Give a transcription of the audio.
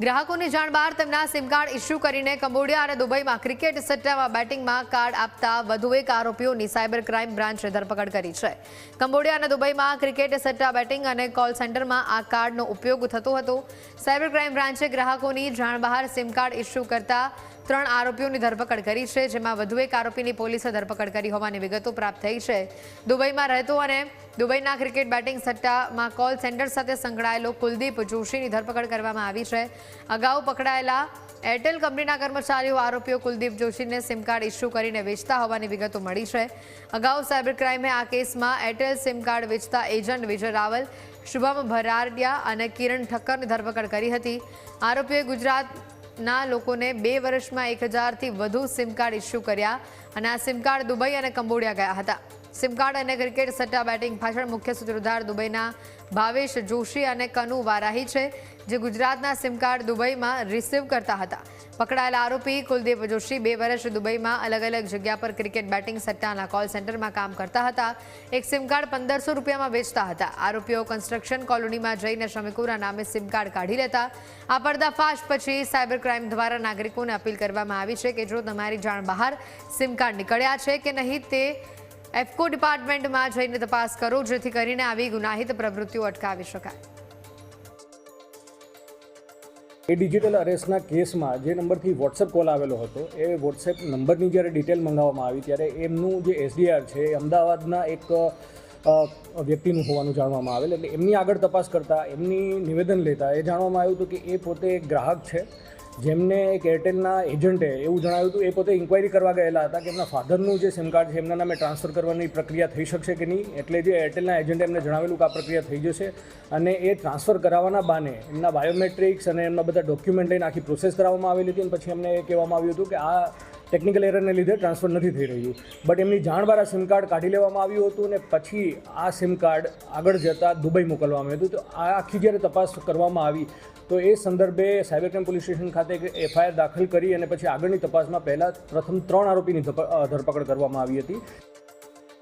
ગ્રાહકોની જાણ બહાર તેમના સિમ કાર્ડ ઇસ્યુ કરીને કંબોડિયા અને દુબઈમાં ક્રિકેટ સટ્ટામાં બેટિંગમાં કાર્ડ આપતા વધુ એક આરોપીઓની સાયબર ક્રાઇમ બ્રાન્ચે ધરપકડ કરી છે. કંબોડિયા અને દુબઈમાં ક્રિકેટ સટ્ટા બેટિંગ અને કોલ સેન્ટરમાં આ કાર્ડનો ઉપયોગ થતો હતો. સાયબર ક્રાઇમ બ્રાન્ચે ગ્રાહકોની જાણ બહાર સિમ કાર્ડ ઇસ્યુ કરતા 3 આરોપીઓની ધરપકડ કરી છે, જેમાં વધુ એક આરોપીની પોલીસે ધરપકડ કરી હોવાની વિગતો પ્રાપ્ત થઈ છે. દુબઈમાં રહેતો અને દુબઈના ક્રિકેટ બેટિંગ સટ્ટામાં કોલ સેન્ટર સાથે સંકળાયેલો કુલદીપ જોશીની ધરપકડ કરવામાં આવી છે. અગાઉ પકડાયેલા એરટેલ કંપનીના કર્મચારીઓ આરોપીઓ કુલદીપ જોશીને સિમ કાર્ડ ઇસ્યુ કરીને વેચતા હોવાની વિગતો મળી છે. અગાઉ સાયબર ક્રાઇમે આ કેસમાં એરટેલ સિમ કાર્ડ વેચતા એજન્ટ વિજય રાવલ, શુભમ ભરાડિયા અને કિરણ ઠક્કરની ધરપકડ કરી હતી. આરોપીઓએ ગુજરાતના લોકોને 2 વર્ષમાં 1000થી વધુ સિમ કાર્ડ ઇસ્યુ કર્યા અને આ સિમ કાર્ડ દુબઈ અને કંબોડિયા ગયા હતા. સિમ કાર્ડ અને ક્રિકેટ સટ્ટા બેટિંગ પાછળ મુખ્ય સૂત્રધાર દુબઈના ભાવેશ જોશી અને કનુ વારાહી છે, જે ગુજરાતના સિમ કાર્ડ દુબઈમાં રિસીવ કરતા હતા. પકડાયેલા આરોપી કુલદીપ જોશી 2 વર્ષ દુબઈમાં અલગ અલગ જગ્યા પર ક્રિકેટ બેટિંગ સટ્ટાના કોલ સેન્ટરમાં કામ કરતા હતા. એક સિમ કાર્ડ 1500 રૂપિયામાં વેચતા હતા. આરોપીઓ કન્સ્ટ્રક્શન કોલોનીમાં જઈને શ્રમિકોના નામે સિમ કાર્ડ કાઢી લેતા. આ પર્દાફાશ પછી સાયબર ક્રાઇમ દ્વારા નાગરિકોને અપીલ કરવામાં આવી છે કે જો તમારી જાણ બહાર સિમ કાર્ડ નીકળ્યા છે કે નહીં તે એફકો ડિપાર્ટમેન્ટમાં જઈને તપાસ કરો, જેથી કરીને આવી ગુનાહિત પ્રવૃત્તિઓ અટકાવી શકાય. એ ડિજિટલ અરેસ્ટના કેસમાં જે નંબરથી વોટ્સએપ કોલ આવેલો હતો, એ વોટ્સએપ નંબરની જ્યારે ડિટેલ મંગાવવામાં આવી ત્યારે એમનું જે એસડીઆર છે એ અમદાવાદના એક વ્યક્તિનું હોવાનું જાણવામાં આવેલ. એટલે એમની આગળ તપાસ કરતાં એમની નિવેદન લેતા એ જાણવામાં આવ્યું હતું કે એ પોતે એક ગ્રાહક છે, જેમને એક એરટેલના એજન્ટે એવું જણાવ્યું હતું. એ પોતે ઇન્ક્વાયરી કરવા ગયેલા હતા કે એમના ફાધરનું જે સિમ કાર્ડ છે એમના નામે ટ્રાન્સફર કરવાની પ્રક્રિયા થઈ શકશે કે નહીં. એટલે જે એરટેલના એજન્ટે એમને જણાવેલું કે આ પ્રક્રિયા થઈ જશે અને એ ટ્રાન્સફર કરાવવાના બાને એમના બાયોમેટ્રિક્સ અને એમના બધા ડોક્યુમેન્ટ લઈને આખી પ્રોસેસ કરાવવામાં આવેલી હતી. અને પછી એમને એ કહેવામાં આવ્યું હતું કે આ ટેકનિકલ એરરને લીધે ટ્રાન્સફર નથી થઈ રહ્યું. બટ એમની જાણ બહાર સિમ કાર્ડ કાઢી લેવામાં આવ્યું હતું અને પછી આ સિમ કાર્ડ આગળ જતાં દુબઈ મોકલવામાં આવ્યું હતું. તો આ આખી જ્યારે તપાસ કરવામાં આવી તો એ સંદર્ભે સાયબર ક્રાઇમ પોલીસ સ્ટેશન ખાતે એક એફઆઈઆર દાખલ કરી અને પછી આગળની તપાસમાં પ્રથમ 3 આરોપીની ધરપકડ કરવામાં આવી હતી.